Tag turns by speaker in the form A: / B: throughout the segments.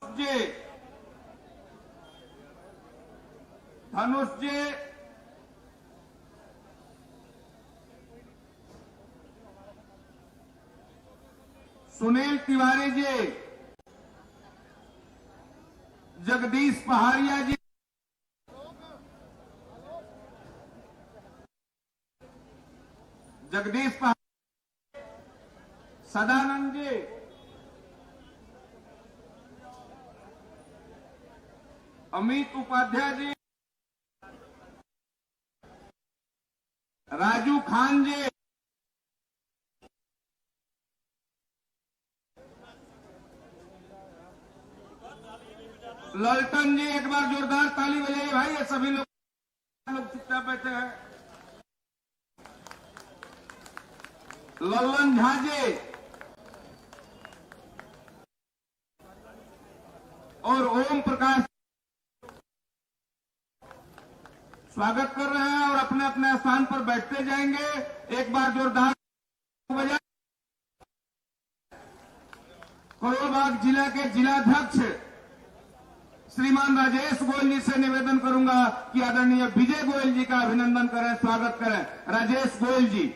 A: जी, धनुष जी, सुनील तिवारी जी, जगदीश पहाड़िया जी, जगदीश पहाड़िया, सदानंद जी, अमित उपाध्याय जी, राजू खान जी, लल्टन जी, एक बार जोरदार ताली बजाइए भाई। ये सभी लोग चुपचाप बैठे हैं। लल्लन झा जी और ओम प्रकाश स्वागत कर रहे हैं और अपने अपने स्थान पर बैठते जाएंगे। एक बार जोरदार बजाइए। करोलबाग जिला के जिलाध्यक्ष श्रीमान राजेश गोयल जी से निवेदन करूंगा कि आदरणीय विजय गोयल जी का अभिनंदन करें, स्वागत करें। राजेश गोयल जी।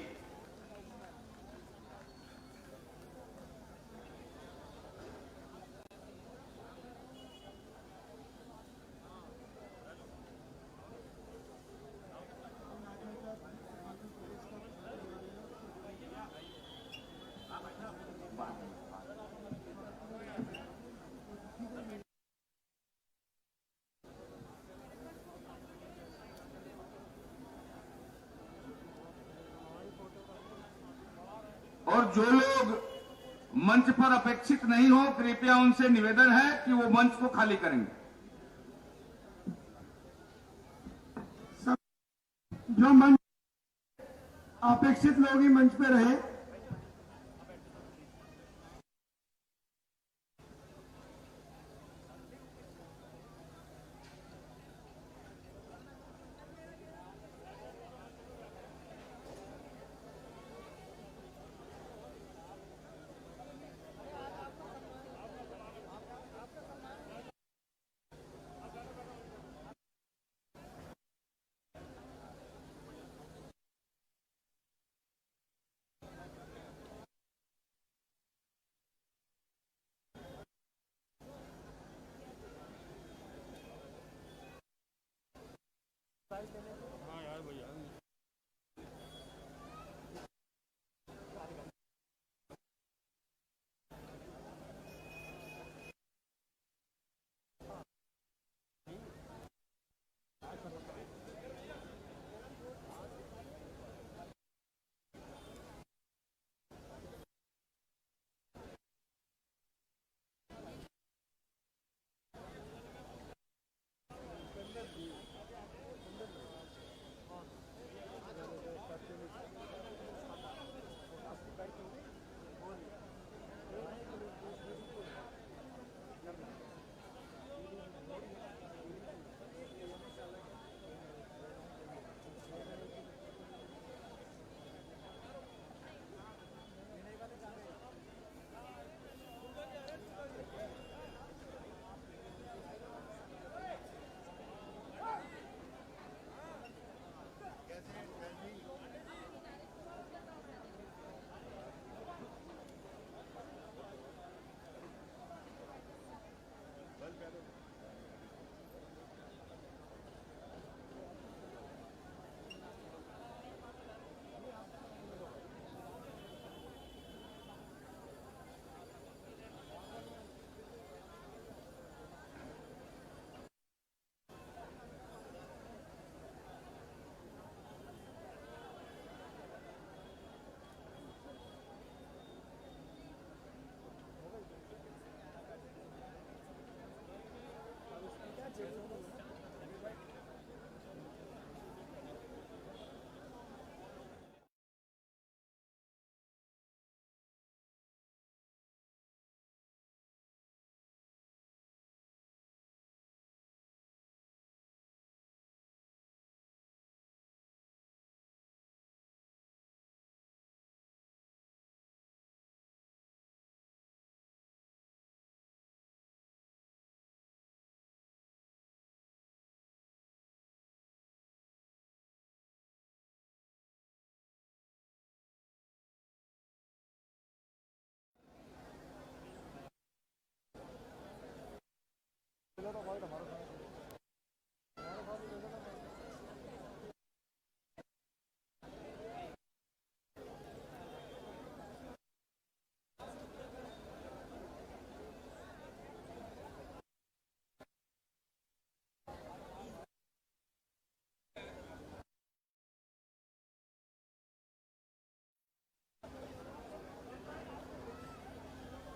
A: और जो लोग मंच पर अपेक्षित नहीं हो, कृपया उनसे निवेदन है कि वो मंच को खाली करेंगे।
B: जो मंच अपेक्षित लोग ही मंच पे रहे।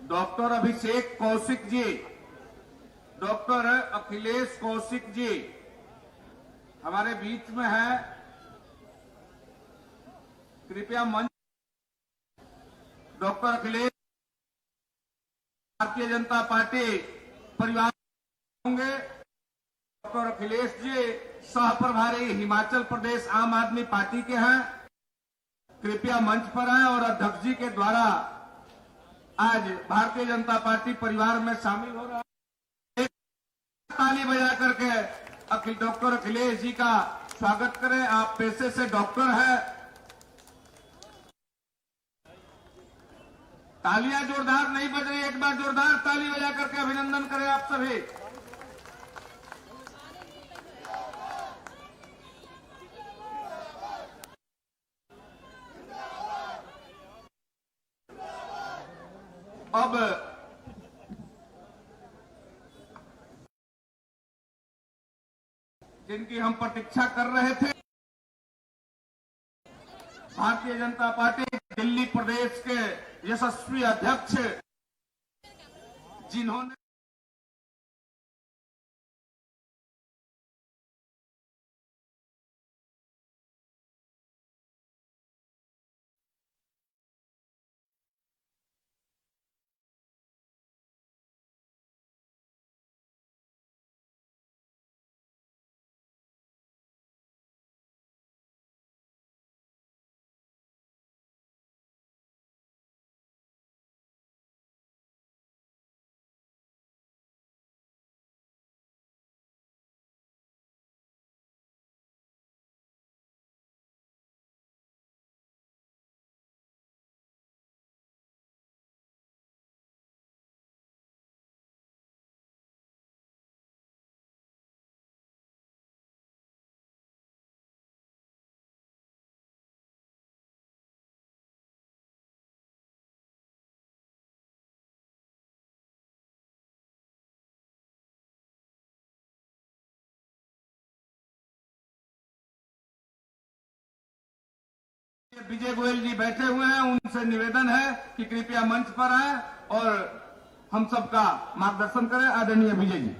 A: डॉक्टर अभिषेक कौशिक जी, डॉक्टर अखिलेश कौशिक जी हमारे बीच में है। कृपया मंच डॉक्टर अखिलेश भारतीय जनता पार्टी परिवार होंगे। डॉक्टर अखिलेश जी सह प्रभारी हिमाचल प्रदेश आम आदमी पार्टी के हैं। कृपया मंच पर आए और अध्यक्ष जी के द्वारा आज भारतीय जनता पार्टी परिवार में शामिल हो रहा है। ताली बजा करके डॉक्टर अखिलेश जी का स्वागत करें। आप पेशे से डॉक्टर हैं। तालियां जोरदार नहीं बज रही, एक बार जोरदार ताली बजा करके अभिनंदन करें आप सभी। अब जिनकी हम प्रतीक्षा कर रहे थे, भारतीय जनता पार्टी दिल्ली प्रदेश के यशस्वी अध्यक्ष जिन्होंने विजय गोयल जी बैठे हुए हैं, उनसे निवेदन है कि कृपया मंच पर आए और हम सबका मार्गदर्शन करें। आदरणीय विजय जी।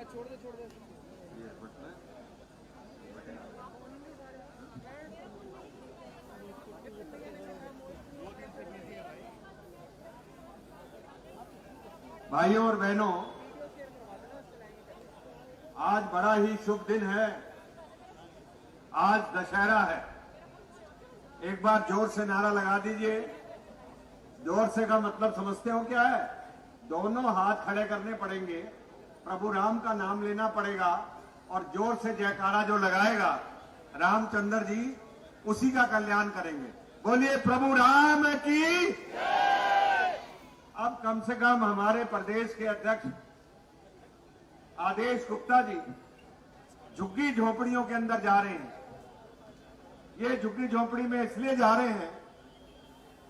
C: छोड़ दे
B: भाइयों और बहनों, आज बड़ा ही शुभ दिन है। आज दशहरा है। एक बार जोर से नारा लगा दीजिए। जोर से का मतलब समझते हो क्या है? दोनों हाथ खड़े करने पड़ेंगे, प्रभु राम का नाम लेना पड़ेगा और जोर से जयकारा जो लगाएगा रामचंद्र जी उसी का कल्याण करेंगे। बोलिए प्रभु राम की। अब कम से कम हमारे प्रदेश के अध्यक्ष आदेश गुप्ता जी झुग्गी झोपड़ियों के अंदर जा रहे हैं। ये झुग्गी झोपड़ी में इसलिए जा रहे हैं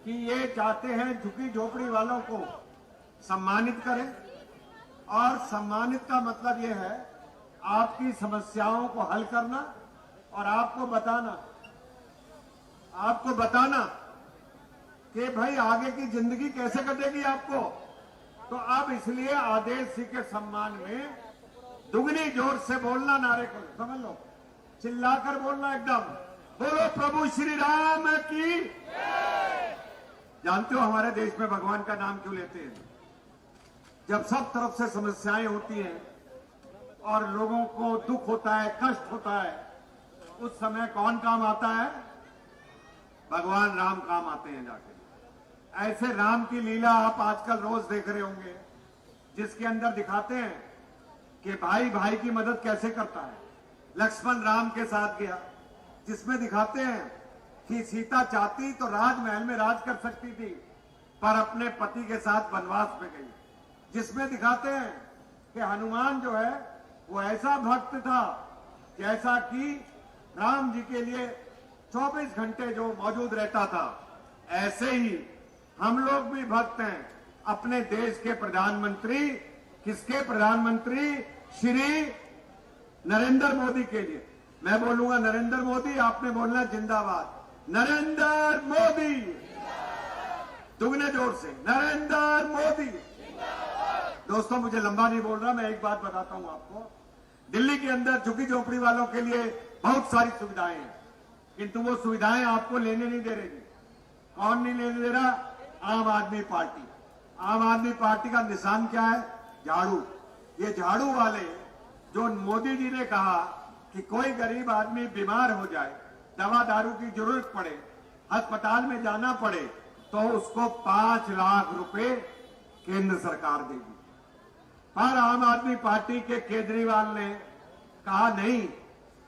B: कि ये चाहते हैं झुग्गी झोपड़ी वालों को सम्मानित करें, और सम्मानित का मतलब ये है आपकी समस्याओं को हल करना और आपको बताना कि भाई आगे की जिंदगी कैसे कटेगी आपको। तो अब इसलिए आदेश सिंह के सम्मान में दुगनी जोर से बोलना, नारे को समझ लो, चिल्लाकर बोलना एकदम। बोलो प्रभु श्री राम की। जानते हो हमारे देश में भगवान का नाम क्यों लेते हैं? जब सब तरफ से समस्याएं होती हैं और लोगों को दुख होता है, कष्ट होता है, उस समय कौन काम आता है? भगवान राम काम आते हैं जाके। ऐसे राम की लीला आप आजकल रोज देख रहे होंगे, जिसके अंदर दिखाते हैं कि भाई भाई की मदद कैसे करता है। लक्ष्मण राम के साथ गया, जिसमें दिखाते हैं कि सीता चाहती तो राजमहल में राज कर सकती थी, पर अपने पति के साथ वनवास में गई। जिसमें दिखाते हैं कि हनुमान जो है वो ऐसा भक्त था जैसा कि राम जी के लिए 24 घंटे जो मौजूद रहता था। ऐसे ही हम लोग भी भक्त हैं अपने देश के प्रधानमंत्री, किसके प्रधानमंत्री? श्री नरेंद्र मोदी के लिए। मैं बोलूंगा नरेंद्र मोदी, आपने बोलना जिंदाबाद। नरेंद्र मोदी, दुगने जोर से नरेंद्र मोदी। दोस्तों, मुझे लंबा नहीं बोल रहा, मैं एक बात बताता हूं आपको। दिल्ली के अंदर झुग्गी झोपड़ी वालों के लिए बहुत सारी सुविधाएं हैं, किंतु वो सुविधाएं आपको लेने नहीं दे रही। कौन नहीं लेने दे रहा? आम आदमी पार्टी। आम आदमी पार्टी का निशान क्या है? झाड़ू। ये झाड़ू वाले, जो मोदी जी ने कहा कि कोई गरीब आदमी बीमार हो जाए, दवा दारू की जरूरत पड़े, अस्पताल में जाना पड़े, तो उसको 5 लाख रुपए केंद्र सरकार देगी। पर आम आदमी पार्टी के केजरीवाल ने कहा नहीं,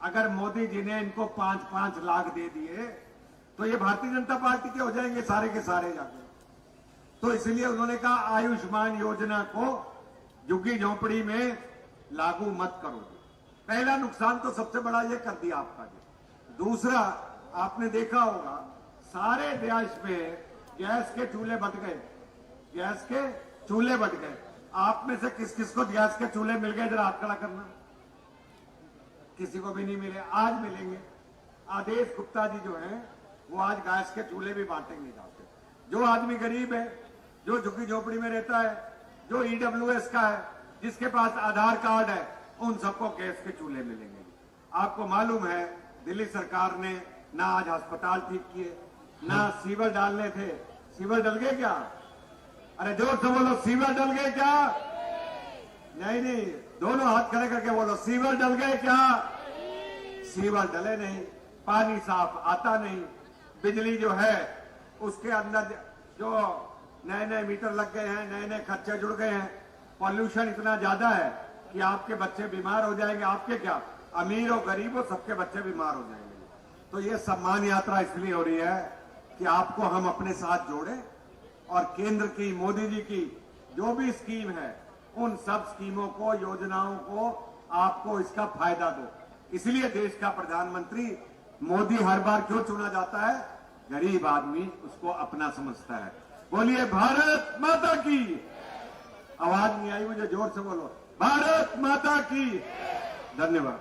B: अगर मोदी जी ने इनको 5-5 लाख दे दिए तो ये भारतीय जनता पार्टी के हो जाएंगे सारे के सारे जाके। तो इसलिए उन्होंने कहा आयुष्मान योजना को झुग्गी झोंपड़ी में लागू मत करो। पहला नुकसान तो सबसे बड़ा ये कर दिया आपका जी। दूसरा, आपने देखा होगा सारे देश में गैस के चूल्हे बट गए। गैस के चूल्हे बट गए। आप में से किस किस को गैस के चूल्हे मिल गए? जरा हाथ खड़ा करना। किसी को भी नहीं मिले, आज मिलेंगे। आदेश गुप्ता जी जो हैं वो आज गैस के चूल्हे भी बांटेंगे जाके। जो आदमी गरीब है, जो झुग्गी झोपड़ी में रहता है, जो ईडब्ल्यूएस का है, जिसके पास आधार कार्ड है, उन सबको गैस के चूल्हे मिलेंगे। आपको मालूम है दिल्ली सरकार ने ना आज अस्पताल ठीक किए, ना सीवर डालने थे। सीवर डल गए क्या? अरे जोर से बोलो, सीवर डल गए क्या? नहीं नहीं, दोनों हाथ खड़े करके बोलो, सीवर डल गए क्या? सीवर डले नहीं, पानी साफ आता नहीं, बिजली जो है उसके अंदर जो नए नए मीटर लग गए हैं, नए नए खर्चे जुड़ गए हैं, पॉल्यूशन इतना ज्यादा है कि आपके बच्चे बीमार हो जाएंगे। आपके क्या, अमीर हो गरीब हो, सबके बच्चे बीमार हो जाएंगे। तो ये सम्मान यात्रा इसलिए हो रही है कि आपको हम अपने साथ जोड़े और केंद्र की, मोदी जी की जो भी स्कीम है, उन सब स्कीमों को, योजनाओं को आपको इसका फायदा दो। इसलिए देश का प्रधानमंत्री मोदी हर बार क्यों चुना जाता है? गरीब आदमी उसको अपना समझता है। बोलिए भारत माता की। आवाज नहीं आई मुझे, जोर से बोलो, भारत माता की। धन्यवाद।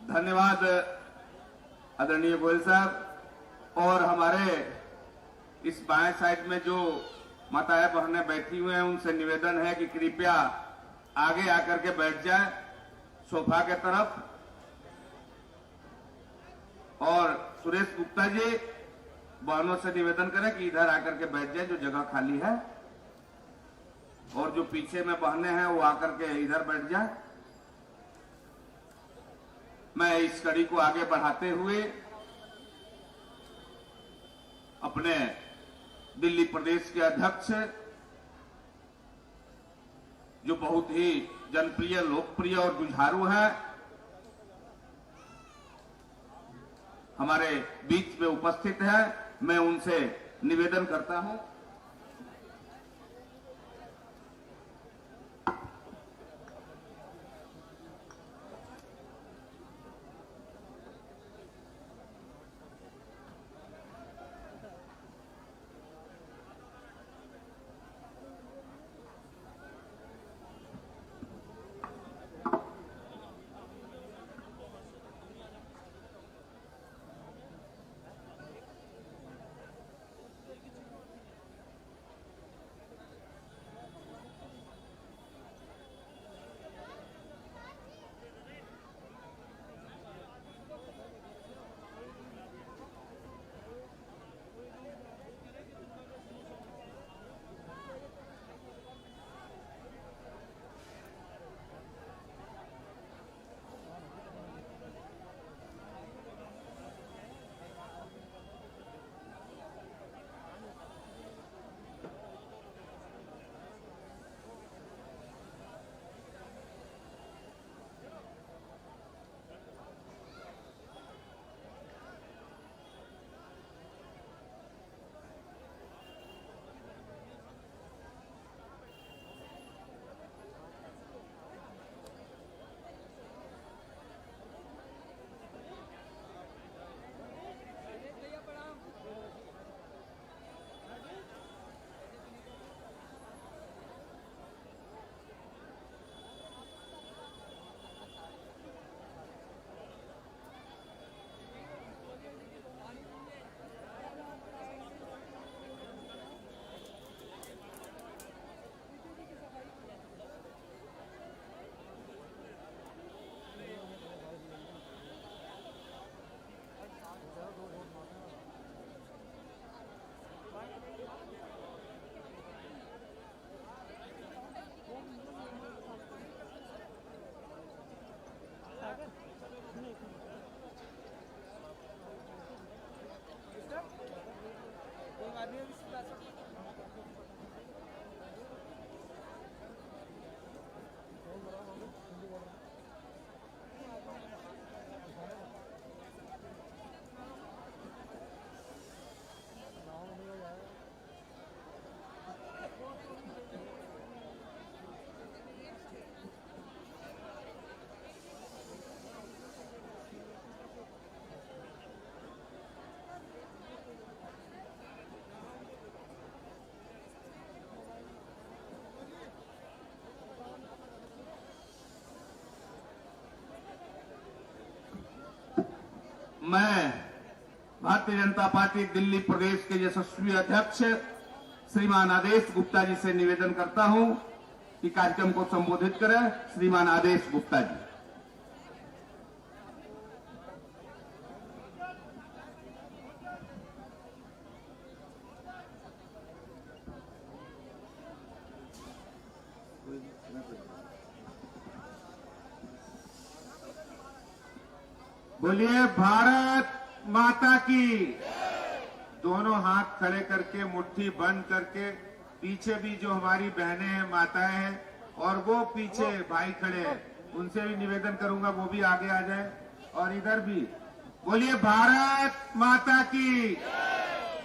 A: धन्यवाद आदरणीय गोयल साहब। और हमारे इस बाएं साइड में जो माताएं बहनें बैठी हुए हैं, उनसे निवेदन है कि कृपया आगे आकर के बैठ जाएं सोफा के तरफ। और सुरेश गुप्ता जी, बहनों से निवेदन करें कि इधर आकर के बैठ जाए, जो जगह खाली है। और जो पीछे में बहनें हैं वो आकर के इधर बैठ जाए। मैं इस कड़ी को आगे बढ़ाते हुए अपने दिल्ली प्रदेश के अध्यक्ष, जो बहुत ही जनप्रिय, लोकप्रिय और जुझारू हैं, हमारे बीच में उपस्थित हैं, मैं उनसे निवेदन करता हूं। मैं भारतीय जनता पार्टी दिल्ली प्रदेश के यशस्वी अध्यक्ष श्रीमान आदेश गुप्ता जी से निवेदन करता हूं कि कार्यक्रम को संबोधित करें। श्रीमान आदेश गुप्ता जी।
B: बोलिए भारत माता की। दोनों हाथ खड़े करके मुट्ठी बंद करके, पीछे भी जो हमारी बहनें हैं, माताएं हैं, और वो पीछे भाई खड़े हैं, उनसे भी निवेदन करूंगा वो भी आगे आ जाए। और इधर भी बोलिए भारत माता की,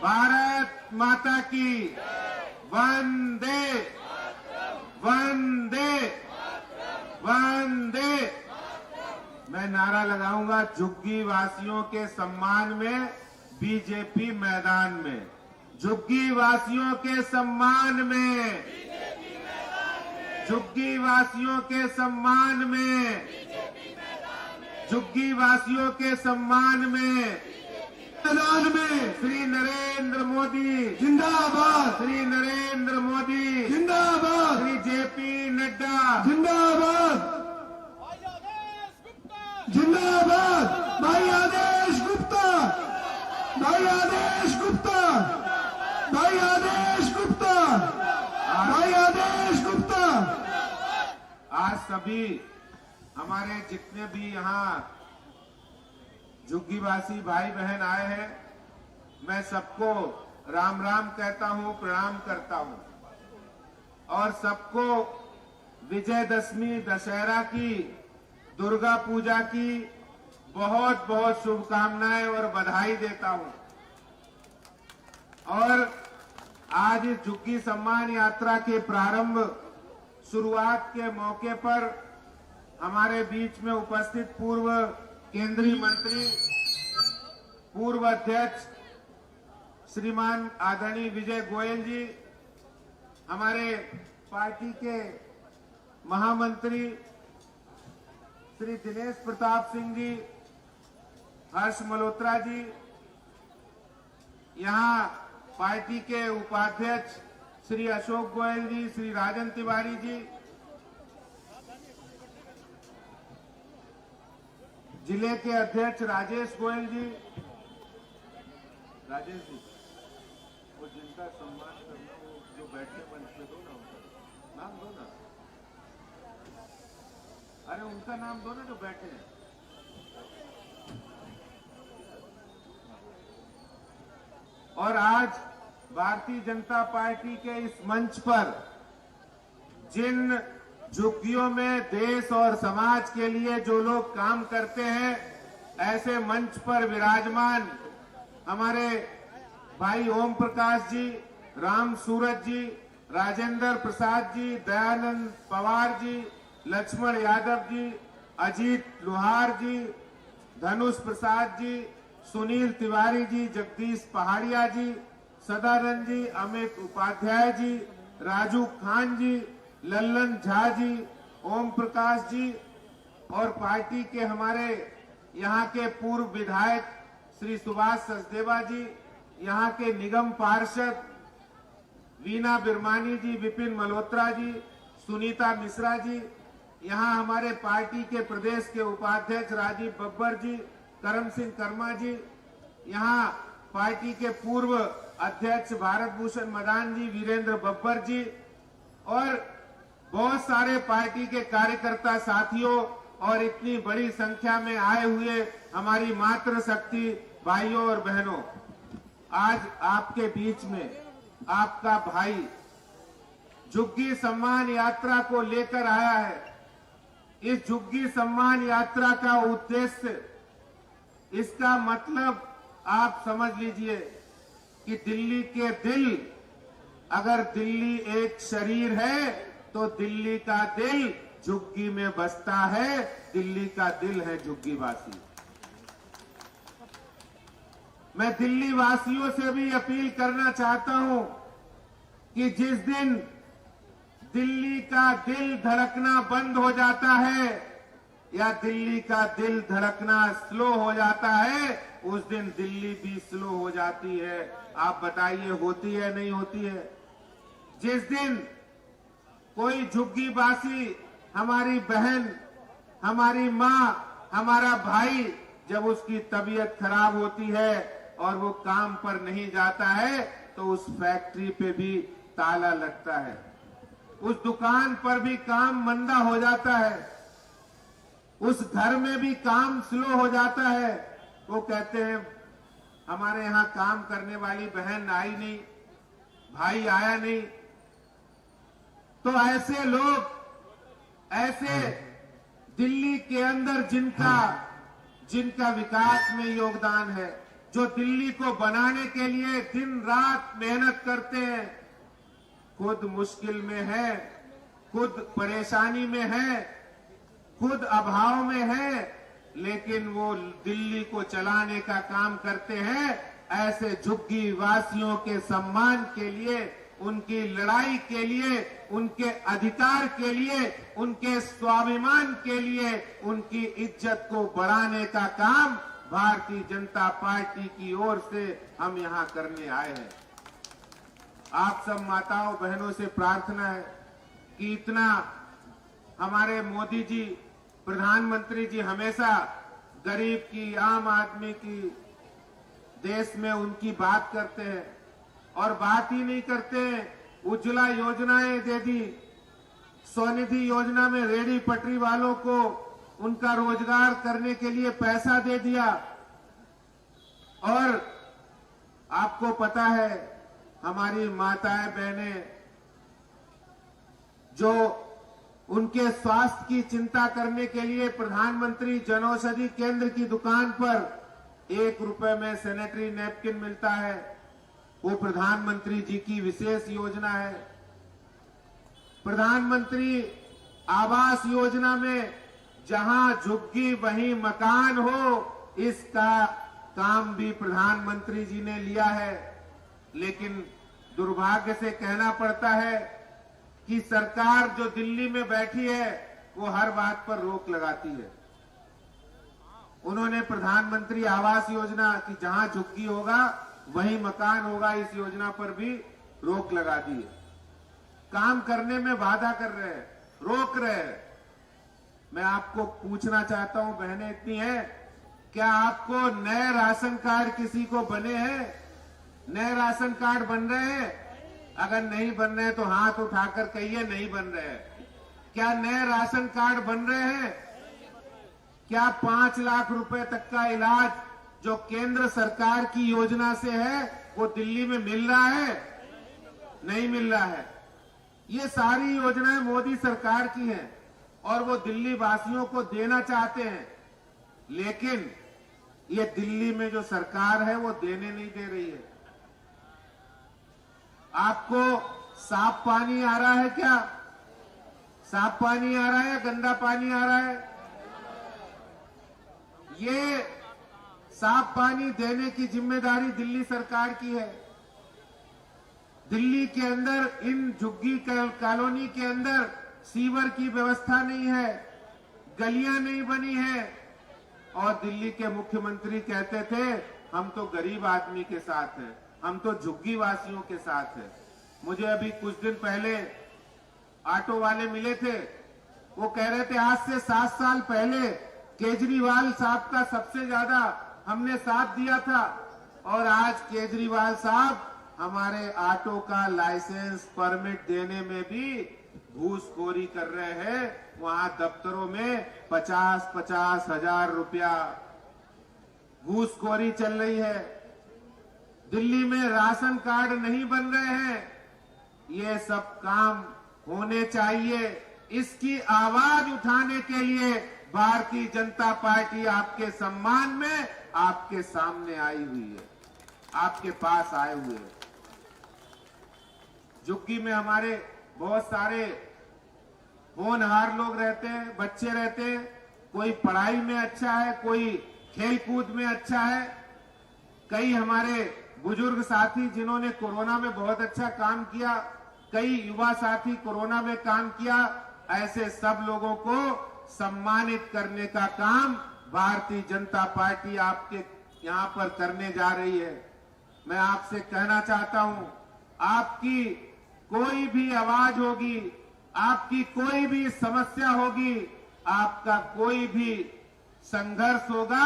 B: भारत माता की। वंदे वंदे वंदे। मैं नारा लगाऊंगा झुग्गी वासियों के सम्मान में, बीजेपी मैदान में। झुग्गी वासियों के सम्मान में, झुग्गी वासियों के सम्मान में, झुग्गी वासियों के सम्मान में, मैदान में श्री नरेंद्र मोदी जिंदाबाद, श्री नरेंद्र मोदी जिंदाबाद, श्री जेपी नड्डा जिंदाबाद, जिंदाबाद। भाई आदेश गुप्ता, भाई आदेश गुप्ता, भाई आदेश गुप्ता, भाई आदेश गुप्ता। आज सभी हमारे जितने भी यहाँ झुग्गीवासी भाई बहन आए हैं, मैं सबको राम राम कहता हूँ, प्रणाम करता हूँ और सबको विजयदशमी दशहरा की, दुर्गा पूजा की बहुत बहुत शुभकामनाएं और बधाई देता हूं। और आज इस झुग्गी सम्मान यात्रा के प्रारंभ शुरुआत के मौके पर हमारे बीच में उपस्थित पूर्व केंद्रीय मंत्री, पूर्व अध्यक्ष श्रीमान आदरणीय विजय गोयल जी, हमारे पार्टी के महामंत्री श्री दिनेश प्रताप सिंह जी, हर्ष मल्होत्रा जी, यहाँ पार्टी के उपाध्यक्ष श्री अशोक गोयल जी, श्री राजन तिवारी जी, जिले के अध्यक्ष राजेश गोयल जी। राजेश जी, वो जिनका सम्मान करना, वो जो बैठे मंच पे दो ना, उनका नाम दो ना। अरे उनका नाम दो ना जो बैठे हैं। और आज भारतीय जनता पार्टी के इस मंच पर जिन झुग्गियों में देश और समाज के लिए जो लोग काम करते हैं, ऐसे मंच पर विराजमान हमारे भाई ओम प्रकाश जी, राम सूरज जी, राजेंद्र प्रसाद जी, दयानंद पवार जी, लक्ष्मण यादव जी, अजीत लोहार जी, धनुष प्रसाद जी, सुनील तिवारी जी, जगदीश पहाड़िया जी, सदानंद जी, अमित उपाध्याय जी, राजू खान जी, लल्लन झा जी, ओम प्रकाश जी और पार्टी के हमारे यहाँ के पूर्व विधायक श्री सुभाष सचदेवा जी, यहाँ के निगम पार्षद वीना बिरमानी जी, विपिन मल्होत्रा जी, सुनीता मिश्रा जी, यहाँ हमारे पार्टी के प्रदेश के उपाध्यक्ष राजीव बब्बर जी, करम सिंह कर्मा जी, यहाँ पार्टी के पूर्व अध्यक्ष भारत भूषण मदान जी, वीरेंद्र बब्बर जी और बहुत सारे पार्टी के कार्यकर्ता साथियों और इतनी बड़ी संख्या में आए हुए हमारी मातृशक्ति भाइयों और बहनों, आज आपके बीच में आपका भाई झुग्गी सम्मान यात्रा को लेकर आया है। इस झुग्गी सम्मान यात्रा का उद्देश्य, इसका मतलब आप समझ लीजिए कि दिल्ली के दिल, अगर दिल्ली एक शरीर है तो दिल्ली का दिल झुग्गी में बसता है। दिल्ली का दिल है झुग्गी वासी। मैं दिल्ली वासियों से भी अपील करना चाहता हूं कि जिस दिन दिल्ली का दिल धड़कना बंद हो जाता है,
A: या दिल्ली का दिल धड़कना स्लो हो जाता है, उस दिन दिल्ली भी स्लो हो जाती है। आप बताइए, होती है नहीं होती है? जिस दिन कोई झुग्गीवासी, हमारी बहन, हमारी माँ, हमारा भाई, जब उसकी तबीयत खराब होती है और वो काम पर नहीं जाता है तो उस फैक्ट्री पे भी ताला लगता है, उस दुकान पर भी काम मंदा हो जाता है, उस घर में भी काम स्लो हो जाता है। वो कहते हैं हमारे यहाँ काम करने वाली बहन आई नहीं, भाई आया नहीं। तो ऐसे लोग, ऐसे दिल्ली के अंदर जिनका विकास में योगदान है, जो दिल्ली को बनाने के लिए दिन रात मेहनत करते हैं, खुद मुश्किल में है, खुद परेशानी में है, खुद अभाव में है, लेकिन वो दिल्ली को चलाने का काम करते हैं। ऐसे झुग्गी वासियों के सम्मान के लिए, उनकी लड़ाई के लिए, उनके अधिकार के लिए, उनके स्वाभिमान के लिए, उनकी इज्जत को बढ़ाने का काम भारतीय जनता पार्टी की ओर से हम यहां करने आए हैं। आप सब माताओं बहनों से प्रार्थना है कि इतना हमारे मोदी जी, प्रधानमंत्री जी हमेशा गरीब की, आम आदमी की, देश में उनकी बात करते हैं और बात ही नहीं करते हैं। उज्ज्वला योजनाएं दे दी, स्वनिधि योजना में रेहड़ी पटरी वालों को उनका रोजगार करने के लिए पैसा दे दिया। और आपको पता है, हमारी माताएं बहनें जो उनके स्वास्थ्य की चिंता करने के लिए प्रधानमंत्री जनौषधि केंद्र की दुकान पर 1 रुपए में सैनिटरी नैपकिन मिलता है, वो प्रधानमंत्री जी की विशेष योजना है। प्रधानमंत्री आवास योजना में जहां झुग्गी वहीं मकान हो, इसका काम भी प्रधानमंत्री जी ने लिया है। लेकिन दुर्भाग्य से कहना पड़ता है कि सरकार जो दिल्ली में बैठी है वो हर बात पर रोक लगाती है। उन्होंने प्रधानमंत्री आवास योजना की जहां झुग्गी होगा वहीं मकान होगा, इस योजना पर भी रोक लगा दी है। काम करने में बाधा कर रहे हैं, रोक रहे हैं। मैं आपको पूछना चाहता हूं, बहनें इतनी हैं, क्या आपको नए राशन कार्ड किसी को बने हैं? नए राशन कार्ड बन रहे हैं? अगर नहीं बन रहे हैं तो हाथ उठाकर कहिए नहीं बन रहे हैं। क्या नए राशन कार्ड बन रहे हैं? क्या 5 लाख रुपए तक का इलाज जो केंद्र सरकार की योजना से है वो दिल्ली में मिल रहा है? नहीं मिल रहा है। ये सारी योजनाएं मोदी सरकार की हैं और वो दिल्ली वासियों को देना चाहते हैं, लेकिन ये दिल्ली में जो सरकार है वो देने नहीं दे रही है। आपको साफ पानी आ रहा है क्या? साफ पानी आ रहा है या गंदा पानी आ रहा है? ये साफ पानी देने की जिम्मेदारी दिल्ली सरकार की है। दिल्ली के अंदर, इन झुग्गी कॉलोनी के अंदर सीवर की व्यवस्था नहीं है, गलियां नहीं बनी है। और दिल्ली के मुख्यमंत्री कहते थे हम तो गरीब आदमी के साथ हैं, हम तो झुग्गी वासियों के साथ हैं। मुझे अभी कुछ दिन पहले ऑटो वाले मिले थे, वो कह रहे थे आज से 7 साल पहले केजरीवाल साहब का सबसे ज्यादा हमने साथ दिया था और आज केजरीवाल साहब हमारे ऑटो का लाइसेंस परमिट देने में भी घूसखोरी कर रहे हैं। वहां दफ्तरों में 50-50 हजार रुपया घूसखोरी चल रही है। दिल्ली में राशन कार्ड नहीं बन रहे हैं। ये सब काम होने चाहिए। इसकी आवाज उठाने के लिए भारतीय जनता पार्टी आपके सम्मान में आपके सामने आई हुई है, आपके पास आए हुए हैं। झुग्गी में हमारे बहुत सारे होनहार लोग रहते हैं, बच्चे रहते हैं। कोई पढ़ाई में अच्छा है, कोई खेलकूद में अच्छा है। कई हमारे बुजुर्ग साथी जिन्होंने कोरोना में बहुत अच्छा काम किया, कई युवा साथी कोरोना में काम किया। ऐसे सब लोगों को सम्मानित करने का काम भारतीय जनता पार्टी आपके यहां पर करने जा रही है। मैं आपसे कहना चाहता हूं, आपकी कोई भी आवाज होगी, आपकी कोई भी समस्या होगी, आपका कोई भी संघर्ष होगा,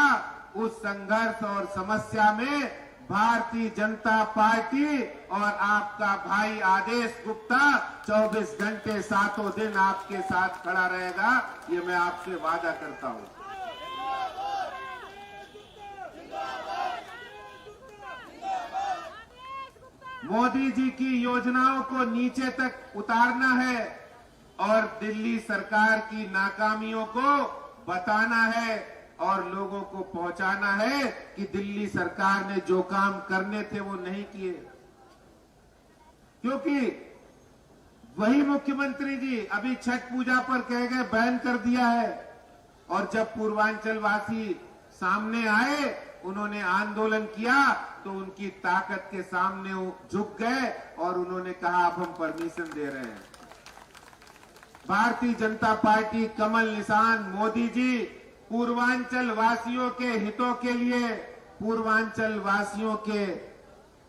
A: उस संघर्ष और समस्या में भारतीय जनता पार्टी और आपका भाई आदेश गुप्ता 24 घंटे 7 दिन आपके साथ खड़ा रहेगा, ये मैं आपसे वादा करता हूं। मोदी जी की योजनाओं को नीचे तक उतारना है और दिल्ली सरकार की नाकामियों को बताना है और लोगों को पहुंचाना है कि दिल्ली सरकार ने जो काम करने थे वो नहीं किए। क्योंकि वही मुख्यमंत्री जी अभी छठ पूजा पर कह गए बैन कर दिया है, और जब पूर्वांचल वासी सामने आए, उन्होंने आंदोलन किया, तो उनकी ताकत के सामने वो झुक गए और उन्होंने कहा अब हम परमिशन दे रहे हैं। भारतीय जनता पार्टी कमल निशान मोदी जी पूर्वांचल वासियों के हितों के लिए, पूर्वांचल वासियों के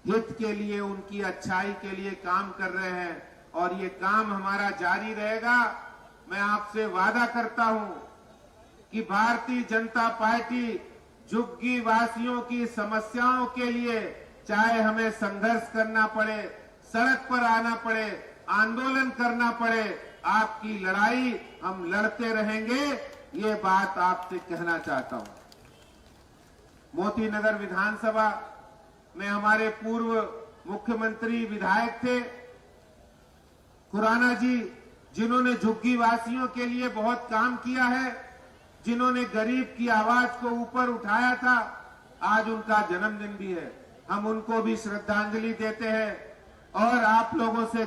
A: हित के लिए, उनकी अच्छाई के लिए काम कर रहे हैं और ये काम हमारा जारी रहेगा। मैं आपसे वादा करता हूं कि भारतीय जनता पार्टी झुग्गी वासियों की समस्याओं के लिए, चाहे हमें संघर्ष करना पड़े, सड़क पर आना पड़े, आंदोलन करना पड़े, आपकी लड़ाई हम लड़ते रहेंगे, ये बात आपसे कहना चाहता हूं। मोती नगर विधानसभा में हमारे पूर्व मुख्यमंत्री विधायक थे खुराना जी, जिन्होंने झुग्गी वासियों के लिए बहुत काम किया है, जिन्होंने गरीब की आवाज को ऊपर उठाया था। आज उनका जन्मदिन भी है, हम उनको भी श्रद्धांजलि देते हैं और आप लोगों से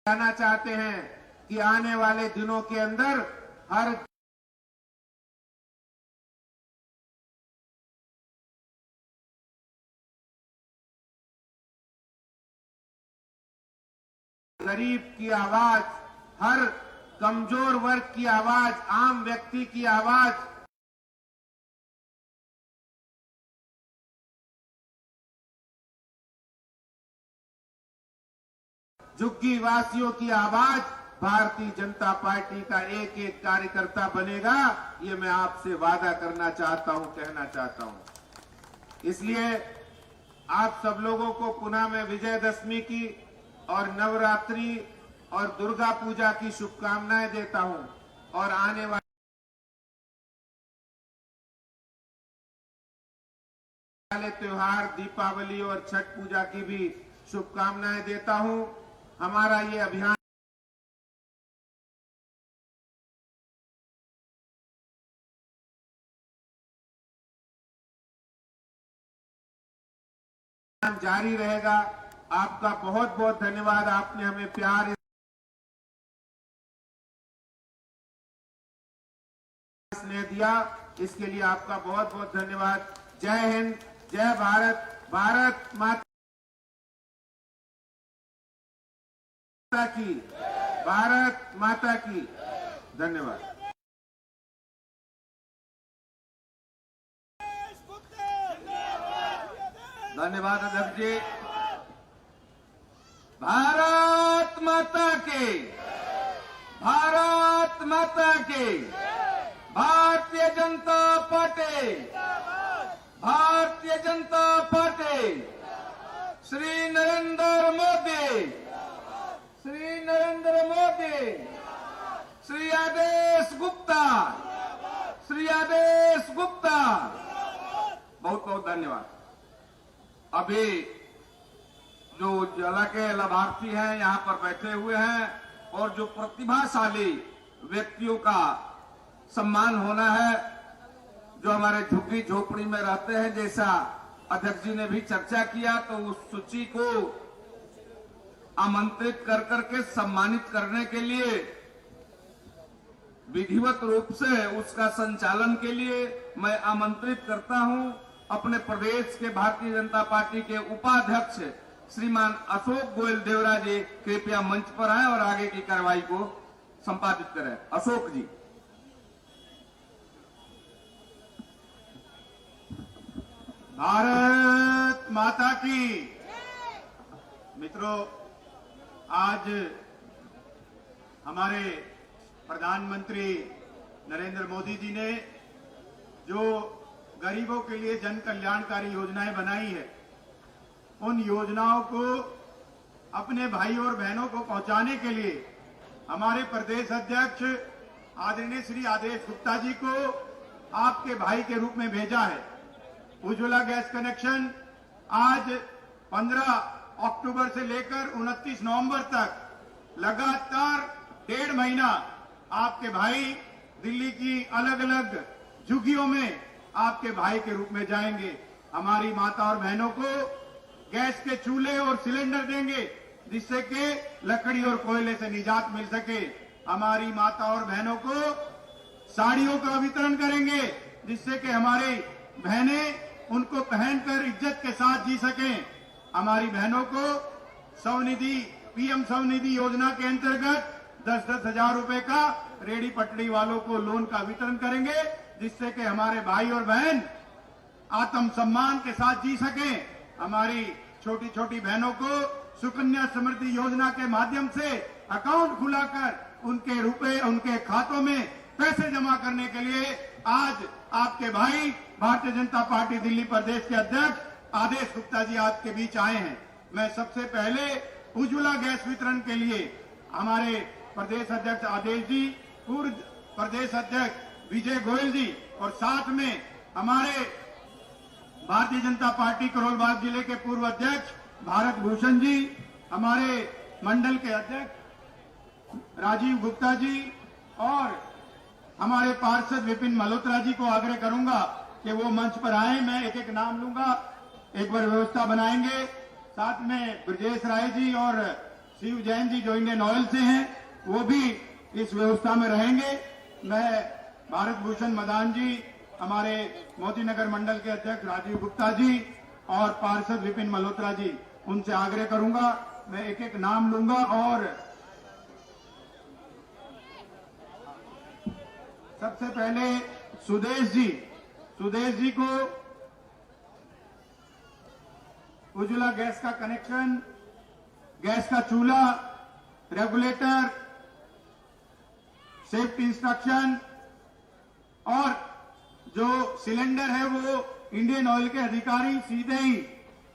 A: कहना चाहते हैं कि आने वाले दिनों के अंदर हर गरीब की आवाज, हर कमजोर वर्ग की आवाज, आम व्यक्ति की आवाज, झुग्गी वासियों की आवाज भारतीय जनता पार्टी का एक एक कार्यकर्ता बनेगा, ये मैं आपसे वादा करना चाहता हूं, कहना चाहता हूं। इसलिए आप सब लोगों को पुनः मैं विजयदशमी की और नवरात्रि और दुर्गा पूजा की शुभकामनाएं देता हूं और आने वाले त्योहार दीपावली और छठ पूजा की भी शुभकामनाएं देता हूं। हमारा ये अभियान जारी रहेगा। आपका बहुत बहुत धन्यवाद, आपने हमें प्यार स्नेह दिया, इसके लिए आपका बहुत बहुत धन्यवाद। जय हिंद, जय भारत, भारत माता की, भारत माता की। धन्यवाद। धन्यवाद अध्यक्ष जी। भारत माता के, भारत माता के, भारतीय जनता पार्टी, भारतीय जनता पार्टी, श्री नरेंद्र मोदी, श्री नरेंद्र मोदी, श्री आदेश गुप्ता, श्री आदेश गुप्ता। बहुत बहुत धन्यवाद। अभी जो जिला के लाभार्थी हैं यहाँ पर बैठे हुए हैं और जो प्रतिभाशाली व्यक्तियों का सम्मान होना है, जो हमारे झुग्गी झोपड़ी में रहते हैं, जैसा अध्यक्ष जी ने भी चर्चा किया, तो उस सूची को आमंत्रित कर करके सम्मानित करने के लिए, विधिवत रूप से उसका संचालन के लिए मैं आमंत्रित करता हूं अपने प्रदेश के भारतीय जनता पार्टी के उपाध्यक्ष श्रीमान अशोक गोयल देवरा जी कृपया मंच पर आए और आगे की कार्रवाई को संपादित करें। अशोक जी।
B: भारत माता की। मित्रों, आज हमारे प्रधानमंत्री नरेंद्र मोदी जी ने जो गरीबों के लिए जन कल्याणकारी योजनाएं बनाई है, उन योजनाओं को अपने भाई और बहनों को पहुंचाने के लिए हमारे प्रदेश अध्यक्ष आदरणीय श्री आदेश गुप्ता जी को आपके भाई के रूप में भेजा है। उज्ज्वला गैस कनेक्शन आज 15 अक्टूबर से लेकर 29 नवंबर तक लगातार 1.5 महीना आपके भाई दिल्ली की अलग अलग झुग्गियों में आपके भाई के रूप में जाएंगे। हमारी माता और बहनों को गैस के चूल्हे और सिलेंडर देंगे, जिससे कि लकड़ी और कोयले से निजात मिल सके। हमारी माता और बहनों को साड़ियों का वितरण करेंगे, जिससे कि हमारी बहनें उनको पहनकर इज्जत के साथ जी सकें। हमारी बहनों को स्वनिधि पीएम स्वनिधि योजना के अंतर्गत 10-10 हजार रुपए का रेडी पटड़ी वालों को लोन का वितरण करेंगे, जिससे कि हमारे भाई और बहन आत्म सम्मान के साथ जी सकें। हमारी छोटी छोटी बहनों को सुकन्या समृद्धि योजना के माध्यम से अकाउंट खुलाकर उनके रुपए उनके खातों में पैसे जमा करने के लिए आज आपके भाई भारतीय जनता पार्टी दिल्ली प्रदेश के अध्यक्ष आदेश गुप्ता जी आपके बीच आए हैं। मैं सबसे पहले उज्ज्वला गैस वितरण के लिए हमारे प्रदेश अध्यक्ष आदेश जी, पूर्व प्रदेश अध्यक्ष विजय गोयल जी और साथ में हमारे भारतीय जनता पार्टी करोलबाग जिले के पूर्व अध्यक्ष भारत भूषण जी, हमारे मंडल के अध्यक्ष राजीव गुप्ता जी और हमारे पार्षद विपिन मल्होत्रा जी को आग्रह करूंगा कि वो मंच पर आए। मैं एक एक नाम लूंगा, एक बार व्यवस्था बनाएंगे। साथ में ब्रजेश राय जी और शिव जैन जी जो इंडियन ऑयल से हैं, वो भी इस व्यवस्था में रहेंगे। मैं भारत भूषण मदान जी, हमारे मोती नगर मंडल के अध्यक्ष राजीव गुप्ता जी और पार्षद विपिन मल्होत्रा जी, उनसे आग्रह करूंगा। मैं एक एक नाम लूंगा और सबसे पहले सुदेश जी को उज्ज्वला गैस का कनेक्शन, गैस का चूल्हा, रेगुलेटर, सेफ्टी इंस्ट्रक्शन और जो सिलेंडर है वो इंडियन ऑयल के अधिकारी सीधे ही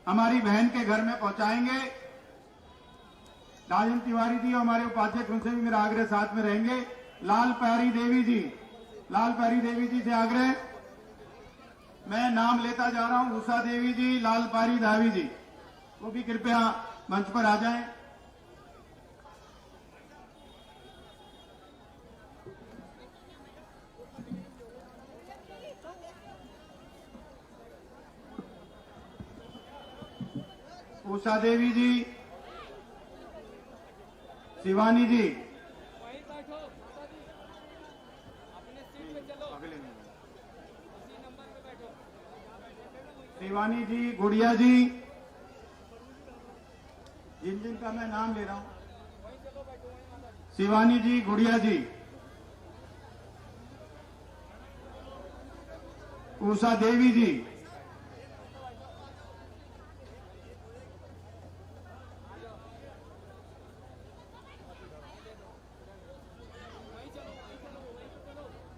B: हमारी बहन के घर में पहुंचाएंगे। राजन तिवारी जी हमारे उपाध्यक्ष, उनसे भी मेरा आग्रह साथ में रहेंगे। लाल प्यारी देवी जी से आग्रह, मैं नाम लेता जा रहा हूं। उषा देवी जी, लाल प्यारी देवी जी, वो भी कृपया मंच पर आ जाएं। उषा देवी जी, शिवानी जी,
C: वहीं बैठो माता जी, अपने सीट पे चलो,
B: अगले में
C: उसी नंबर पे बैठो।
B: शिवानी जी, गुड़िया जी, जिनका मैं नाम ले रहा हूं,
C: वहीं चलो, बैठो वहीं माता जी।
B: शिवानी जी, गुड़िया जी, उषा देवी जी,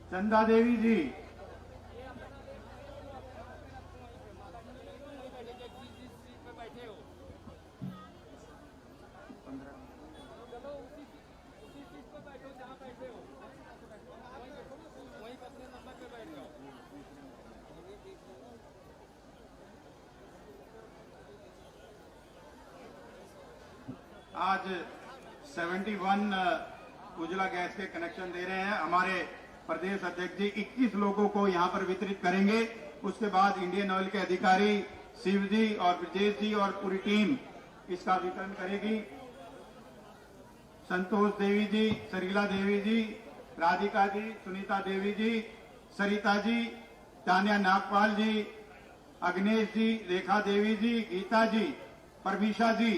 B: चंदा देवी जी, आज 71 उज्ज्वला गैस के कनेक्शन दे रहे हैं। हमारे प्रदेश अध्यक्ष जी 21 लोगों को यहां पर वितरित करेंगे। उसके बाद इंडियन ऑयल के अधिकारी शिव जी और ब्रजेश जी और पूरी टीम इसका वितरण करेगी। संतोष देवी जी, सरीला देवी जी, राधिका जी, सुनीता देवी जी, सरिता जी, तान्या नागपाल जी, अग्नेश जी, रेखा देवी जी, गीता जी,
D: परवीशा जी,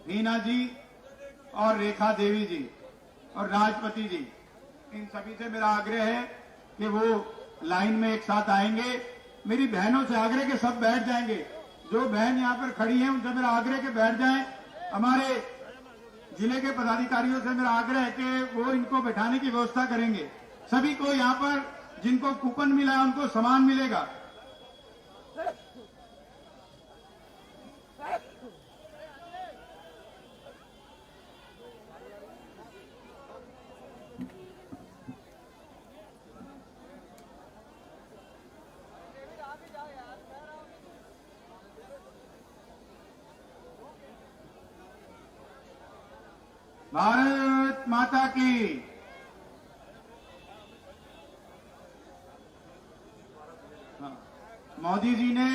D: हीना जी और रेखा देवी जी और राजपति जी, इन सभी से मेरा आग्रह है कि वो लाइन में एक साथ आएंगे। मेरी बहनों से आग्रह कि सब बैठ जाएंगे। जो बहन यहाँ पर खड़ी हैं उनसे मेरा आग्रह कि बैठ जाएं। हमारे जिले के पदाधिकारियों से मेरा आग्रह है कि वो इनको बैठाने की व्यवस्था करेंगे। सभी को यहाँ पर जिनको कूपन मिला है उनको सामान मिलेगा। भारत माता की। मोदी जी ने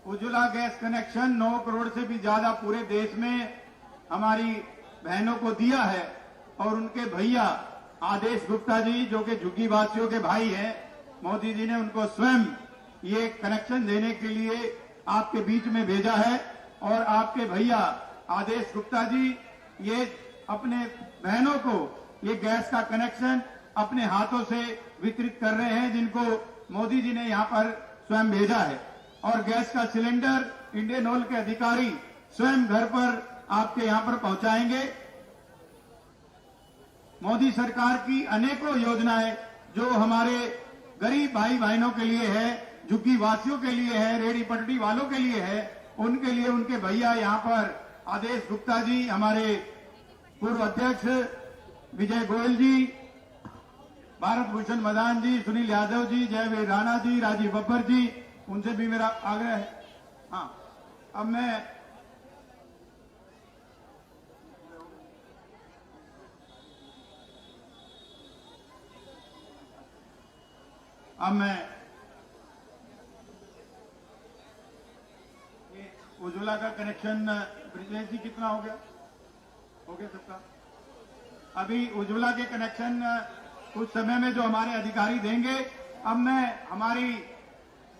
D: उज्ज्वला गैस कनेक्शन 9 करोड़ से भी ज्यादा पूरे देश में हमारी बहनों को दिया है और उनके भैया आदेश गुप्ता जी जो कि झुग्गी वासियों के भाई हैं, मोदी जी ने उनको स्वयं ये कनेक्शन देने के लिए आपके बीच में भेजा है। और आपके भैया आदेश गुप्ता जी ये अपने बहनों को ये गैस का कनेक्शन अपने हाथों से वितरित कर रहे हैं, जिनको मोदी जी ने यहाँ पर स्वयं भेजा है। और गैस का सिलेंडर इंडियन ऑयल के अधिकारी स्वयं घर पर आपके यहाँ पर पहुंचाएंगे। मोदी सरकार की अनेकों योजनाएं जो हमारे गरीब भाई बहनों के लिए है, झुग्गी वासियों के लिए है, रेहड़ी पटरी वालों के लिए है, उनके लिए उनके भैया यहाँ पर आदेश गुप्ता जी, हमारे पूर्व अध्यक्ष विजय गोयल जी, भारत भूषण मदान जी, सुनील यादव जी, जयवीर राणा जी, राजीव बब्बर जी, उनसे भी मेरा आग्रह है। हाँ, अब मैं उज्ज्वला का कनेक्शन ब्रिजेश जी कितना हो गया सबका? अभी उज्ज्वला के कनेक्शन कुछ समय में जो हमारे अधिकारी देंगे। अब मैं हमारी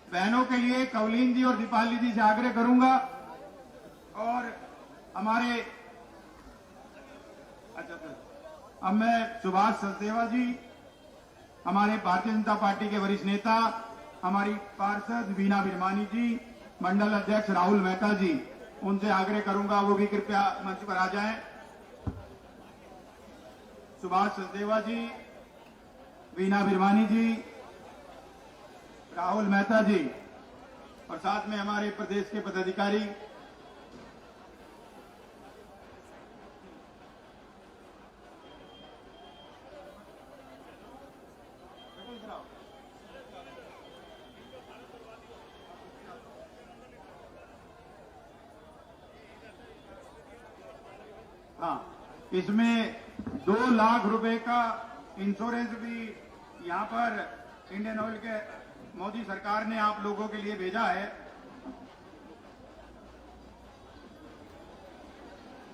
D: बहनों के लिए कवलीन जी और दीपाली जी से आग्रह करूंगा और हमारे अब मैं सुभाष सचदेवा जी, हमारे भारतीय जनता पार्टी के वरिष्ठ नेता, हमारी पार्षद वीना बिरमानी जी, मंडल अध्यक्ष राहुल मेहता जी, उनसे आग्रह करूंगा वो भी कृपया मंच पर आ जाएं। सुभाष सचदेवा जी, वीना बिरमानी जी, राहुल मेहता जी और साथ में हमारे प्रदेश के पदाधिकारी। हाँ, इसमें 2 लाख रुपए का इंश्योरेंस भी यहाँ पर इंडियन ऑयल के मोदी सरकार ने आप लोगों के लिए भेजा है।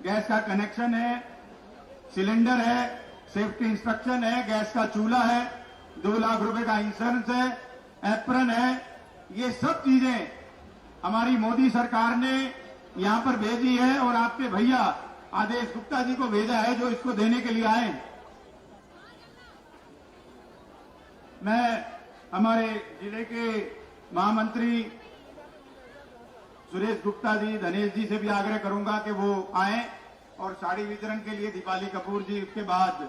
D: गैस का कनेक्शन है, सिलेंडर है, सेफ्टी इंस्ट्रक्शन है, गैस का चूल्हा है, 2 लाख रुपए का इंश्योरेंस है, एप्रन है। ये सब चीजें हमारी मोदी सरकार ने यहाँ पर भेजी है और आपके भैया आदेश गुप्ता जी को भेजा है जो इसको देने के लिए आए। मैं हमारे जिले के महामंत्री सुरेश गुप्ता जी, धनेश जी से भी आग्रह करूंगा कि वो आए और साड़ी वितरण के लिए दीपाली कपूर जी उसके बाद।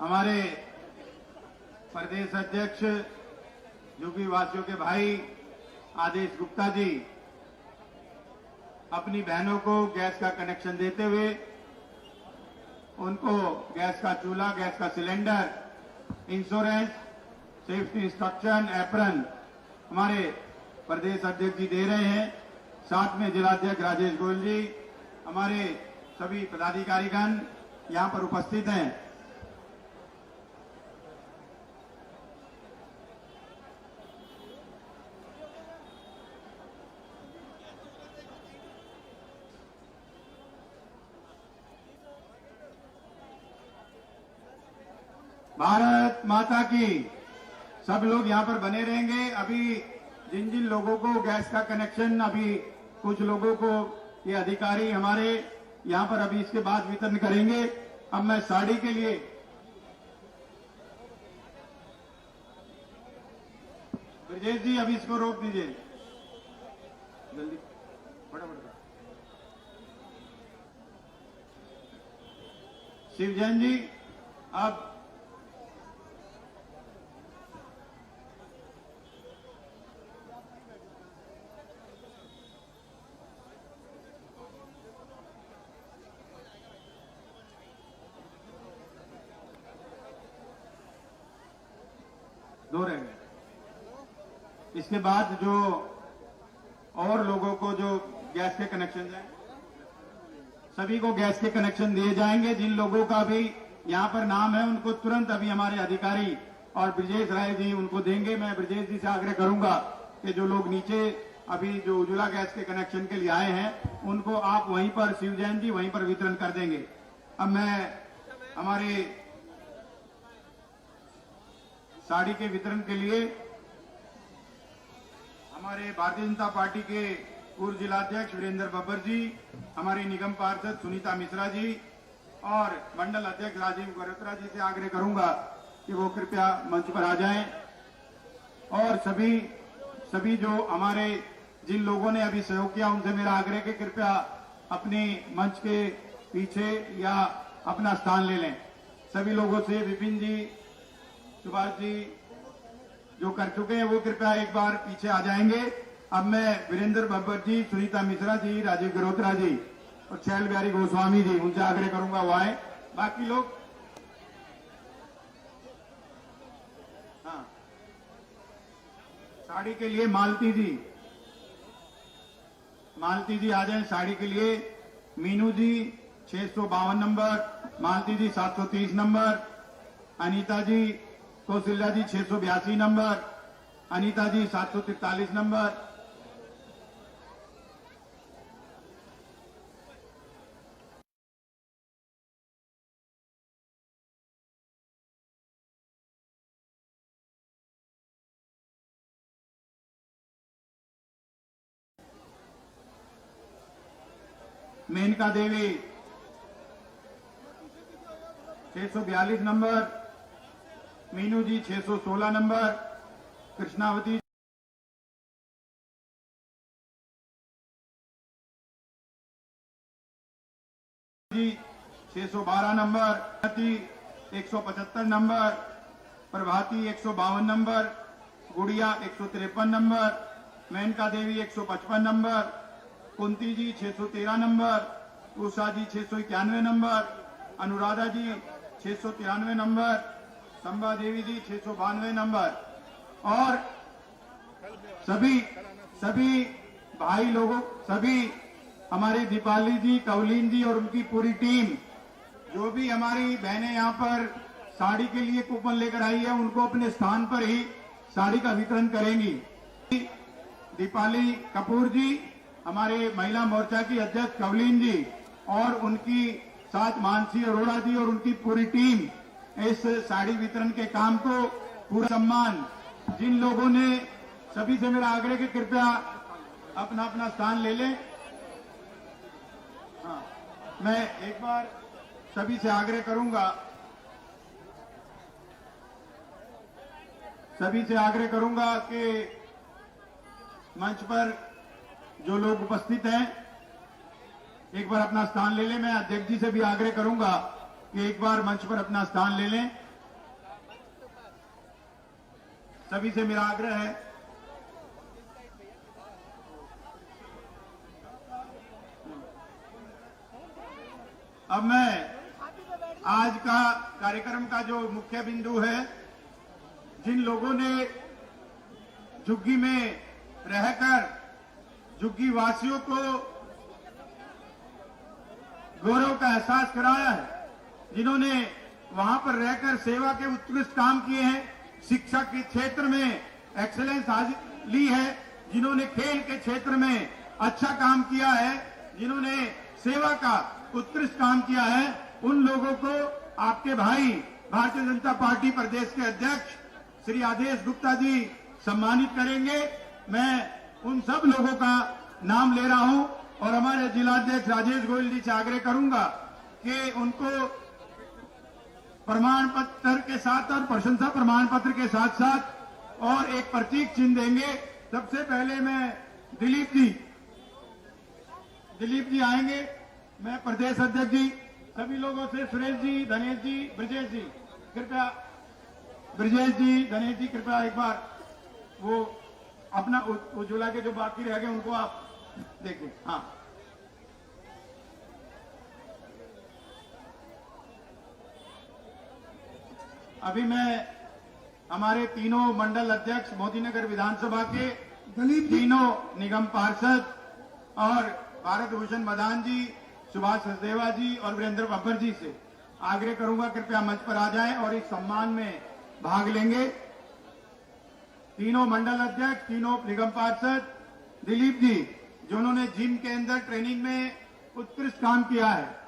D: हमारे प्रदेश अध्यक्ष यूपी वासियों के भाई आदेश गुप्ता जी अपनी बहनों को गैस का कनेक्शन देते हुए उनको गैस का चूल्हा, गैस का cylinder, insurance, safety instruction, apron हमारे प्रदेश अध्यक्ष जी दे रहे हैं। साथ में जिलाध्यक्ष राजेश गोयल जी, हमारे सभी पदाधिकारीगण यहां पर उपस्थित हैं। भारत माता की। सब लोग यहां पर बने रहेंगे। अभी जिन जिन लोगों को गैस का कनेक्शन, अभी कुछ लोगों को ये अधिकारी हमारे यहां पर अभी इसके बाद वितरण करेंगे। अब मैं साड़ी के लिए ब्रजेश जी अभी इसको रोक दीजिए जल्दी, फटाफट। शिव जैन जी अब दो रह गए। इसके बाद जो और लोगों को जो गैस के कनेक्शन हैं, सभी को गैस के कनेक्शन दिए जाएंगे। जिन लोगों का भी यहां पर नाम है उनको तुरंत अभी हमारे अधिकारी और ब्रजेश राय जी उनको देंगे। मैं ब्रजेश जी से आग्रह करूंगा कि जो लोग नीचे अभी जो उज्ज्वला गैस के कनेक्शन के लिए आए हैं उनको आप वहीं पर, शिव जैन जी वहीं पर वितरण कर देंगे। अब मैं हमारे साड़ी के वितरण के लिए हमारे भारतीय जनता पार्टी के पूर्व जिलाध्यक्ष वीरेंद्र बब्बर जी, हमारी निगम पार्षद सुनीता मिश्रा जी और मंडल अध्यक्ष राजीव गरोत्रा जी से आग्रह करूंगा कि वो कृपया मंच पर आ जाएं। और सभी जो हमारे जिन लोगों ने अभी सहयोग किया उनसे मेरा आग्रह कि कृपया अपने मंच के पीछे या अपना स्थान ले लें। सभी लोगों से विपिन जी, सुभाष जी जो कर चुके हैं वो कृपया एक बार पीछे आ जाएंगे। अब मैं वीरेंद्र बब्बर जी, सुनीता मिश्रा जी, राजीव गरोत्रा जी और छैल बिहारी गोस्वामी जी उनसे आग्रह करूंगा वो आए। बाकी लोग हाँ, साड़ी के लिए मालती जी आ जाएं। साड़ी के लिए मीनू जी 652 नंबर, मालती जी 730 नंबर, अनीता जी, कौशल्या जी 682 नंबर, अनीता जी 743 नंबर, मेनका देवी 642 नंबर, मीनू जी 616 नंबर, कृष्णावती जी 612 नंबर, 175 नंबर, प्रभाती 152 नंबर, गुड़िया 153 नंबर, मेनका देवी 155 नंबर, कुंती जी 613 नंबर, उषा जी 691 नंबर, अनुराधा जी 693 नंबर, संबा देवी जी 692 नंबर और सभी भाई लोगों, सभी हमारी दीपाली जी, कवलीन जी और उनकी पूरी टीम, जो भी हमारी बहनें यहाँ पर साड़ी के लिए कूपन लेकर आई है उनको अपने स्थान पर ही साड़ी का वितरण करेंगी। दीपाली कपूर जी, हमारे महिला मोर्चा की अध्यक्ष कवलीन जी और उनकी साथ मानसी अरोड़ा जी और उनकी पूरी टीम इस साड़ी वितरण के काम को पूरा सम्मान। जिन लोगों ने, सभी से मेरा आग्रह कि कृपया अपना अपना स्थान ले लें। हाँ, मैं एक बार सभी से आग्रह करूंगा कि मंच पर जो लोग उपस्थित हैं एक बार अपना स्थान ले लें। मैं अध्यक्ष जी से भी आग्रह करूंगा कि एक बार मंच पर अपना स्थान ले लें। सभी से मेरा आग्रह है। अब मैं आज का कार्यक्रम का जो मुख्य बिंदु है, जिन लोगों ने झुग्गी में रहकर झुग्गी वासियों को गौरव का एहसास कराया है, जिन्होंने वहां पर रहकर सेवा के उत्कृष्ट काम किए हैं, शिक्षा के क्षेत्र में एक्सेलेंस हासिल ली है, जिन्होंने खेल के क्षेत्र में अच्छा काम किया है, जिन्होंने सेवा का उत्कृष्ट काम किया है, उन लोगों को आपके भाई भारतीय जनता पार्टी प्रदेश के अध्यक्ष श्री आदेश गुप्ता जी सम्मानित करेंगे। मैं उन सब लोगों का नाम ले रहा हूं और हमारे जिलाध्यक्ष राजेश गोयल जी से आग्रह करूंगा कि उनको प्रमाण पत्र के साथ और प्रशंसा प्रमाण पत्र के साथ साथ और एक प्रतीक चिन्ह देंगे। सबसे पहले मैं दिलीप जी आएंगे। मैं प्रदेश अध्यक्ष जी, सभी लोगों से सुरेश जी, धनेश जी, ब्रजेश जी, कृपया एक बार वो अपना उज्ज्वला के जो बाकी रह गए उनको आप देखिए। हाँ, अभी मैं हमारे तीनों मंडल अध्यक्ष मोदीनगर विधानसभा के तीनों निगम पार्षद और भारत भूषण मदान जी, सुभाष सचदेवा जी और वीरेंद्र बब्बर जी से आग्रह करूंगा कृपया मंच पर आ जाएं और इस सम्मान में भाग लेंगे। तीनों मंडल अध्यक्ष, तीनों निगम पार्षद, दिलीप जी जिन्होंने जिम के अंदर ट्रेनिंग में उत्कृष्ट काम किया है,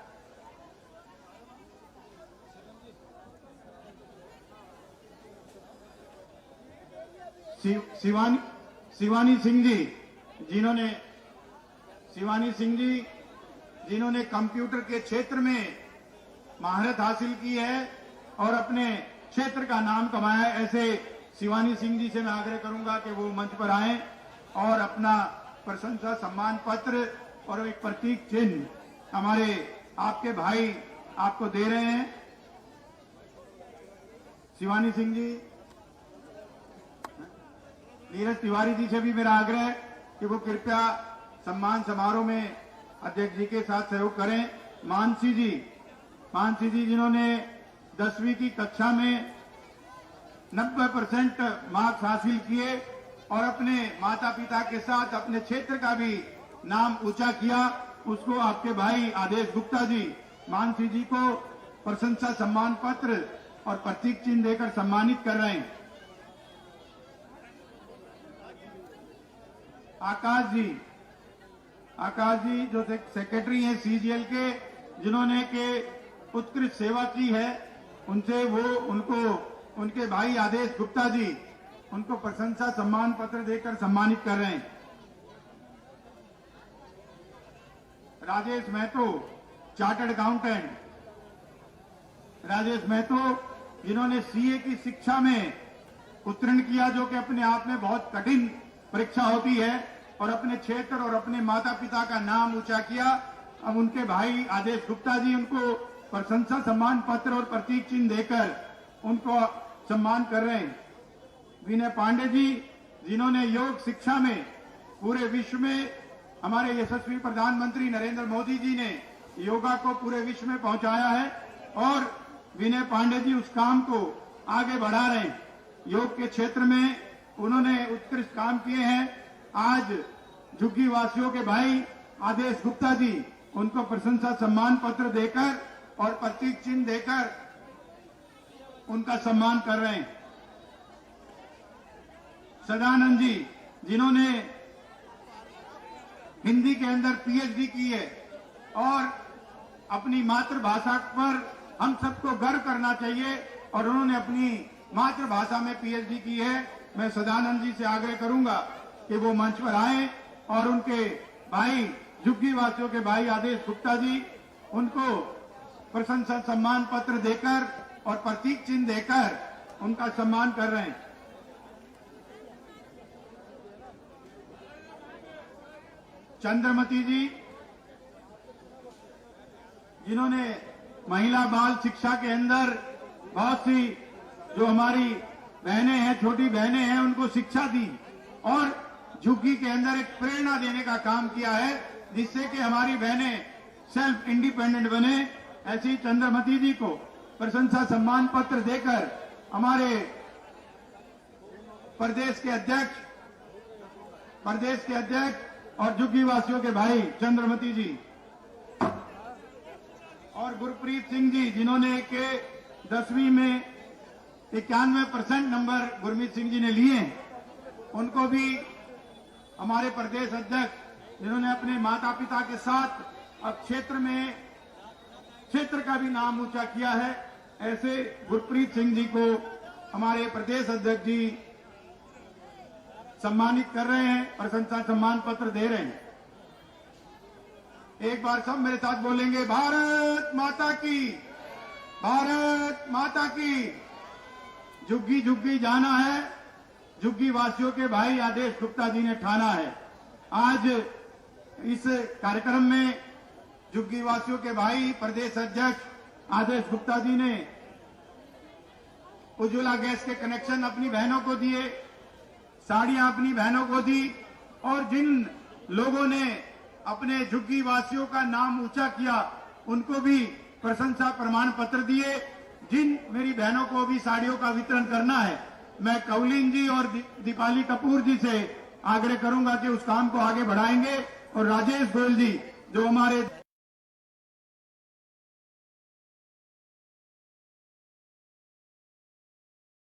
D: शिवानी सिंह जी जिन्होंने कंप्यूटर के क्षेत्र में महारत हासिल की है और अपने क्षेत्र का नाम कमाया है, ऐसे शिवानी सिंह जी से मैं आग्रह करूंगा कि वो मंच पर आएं और अपना प्रशंसा सम्मान पत्र और एक प्रतीक चिन्ह हमारे आपके भाई आपको दे रहे हैं। शिवानी सिंह जी, नीरज तिवारी जी से भी मेरा आग्रह है कि वो कृपया सम्मान समारोह में अध्यक्ष जी के साथ सहयोग करें। मानसी जी जिन्होंने 10वीं की कक्षा में 90% मार्क्स हासिल किए और अपने माता पिता के साथ अपने क्षेत्र का भी नाम ऊंचा किया, उसको आपके भाई आदेश गुप्ता जी मानसी जी को प्रशंसा सम्मान पत्र और प्रतीक चिन्ह देकर सम्मानित कर रहे हैं। आकाश जी जो सेक्रेटरी हैं सीजीएल के, जिन्होंने के उत्कृष्ट सेवा की है, उनको उनके भाई आदेश गुप्ता जी उनको प्रशंसा सम्मान पत्र देकर सम्मानित कर रहे हैं। राजेश महतो, चार्टर्ड अकाउंटेंट राजेश महतो, जिन्होंने सीए की शिक्षा में उत्तीर्ण किया, जो कि अपने आप में बहुत कठिन परीक्षा होती है, और अपने क्षेत्र और अपने माता पिता का नाम ऊंचा किया। अब उनके भाई आदेश गुप्ता जी उनको प्रशंसा सम्मान पत्र और प्रतीक चिन्ह देकर उनको सम्मान कर रहे हैं। विनय पांडे जी, जिन्होंने योग शिक्षा में पूरे विश्व में हमारे यशस्वी प्रधानमंत्री नरेंद्र मोदी जी ने योगा को पूरे विश्व में पहुंचाया है, और विनय पांडे जी उस काम को आगे बढ़ा रहे हैं। योग के क्षेत्र में उन्होंने उत्कृष्ट काम किए हैं। आज झुग्गी वासियों के भाई आदेश गुप्ता जी उनको प्रशंसा सम्मान पत्र देकर और प्रतीक चिन्ह देकर उनका सम्मान कर रहे हैं। सदानंद जी, जिन्होंने हिंदी के अंदर पीएचडी की है, और अपनी मातृभाषा पर हम सबको गर्व करना चाहिए, और उन्होंने अपनी मातृभाषा में पीएचडी की है। मैं सदानंद जी से आग्रह करूंगा कि वो मंच पर आए और उनके भाई झुग्गी वासियों के भाई आदेश गुप्ता जी उनको प्रशंसा सम्मान पत्र देकर और प्रतीक चिन्ह देकर उनका सम्मान कर रहे हैं। चंद्रमती जी, जिन्होंने महिला बाल शिक्षा के अंदर बहुत सी जो हमारी बहनें हैं, छोटी बहनें हैं, उनको शिक्षा दी और झुग्गी के अंदर एक प्रेरणा देने का काम किया है, जिससे कि हमारी बहनें सेल्फ इंडिपेंडेंट बने ऐसी चंद्रमती जी को प्रशंसा सम्मान पत्र देकर हमारे प्रदेश के अध्यक्ष और झुग्गी वासियों के भाई चंद्रमती जी और गुरप्रीत सिंह जी, जिन्होंने के 10वीं में 91% नंबर गुरमीत सिंह जी ने लिए, उनको भी हमारे प्रदेश अध्यक्ष, जिन्होंने अपने माता पिता के साथ अब क्षेत्र का भी नाम ऊंचा किया है, ऐसे गुरप्रीत सिंह जी को हमारे प्रदेश अध्यक्ष जी सम्मानित कर रहे हैं, प्रशंसा सम्मान पत्र दे रहे हैं। एक बार सब मेरे साथ बोलेंगे, भारत माता की, भारत माता की। झुग्गी झुग्गी जाना है, झुग्गी वासियों के भाई आदेश गुप्ता जी ने ठाना है। आज इस कार्यक्रम में झुग्गी वासियों के भाई प्रदेश अध्यक्ष आदेश गुप्ता जी ने उज्ज्वला गैस के कनेक्शन अपनी बहनों को दिए, साड़ियां अपनी बहनों को दी, और जिन लोगों ने अपने झुग्गी वासियों का नाम ऊंचा किया उनको भी प्रशंसा प्रमाण पत्र दिए। जिन मेरी बहनों को भी साड़ियों का वितरण करना है, मैं कौलिन जी और दीपाली कपूर जी से आग्रह करूंगा कि उस काम को आगे बढ़ाएंगे। और राजेश गोयल जी, जो हमारे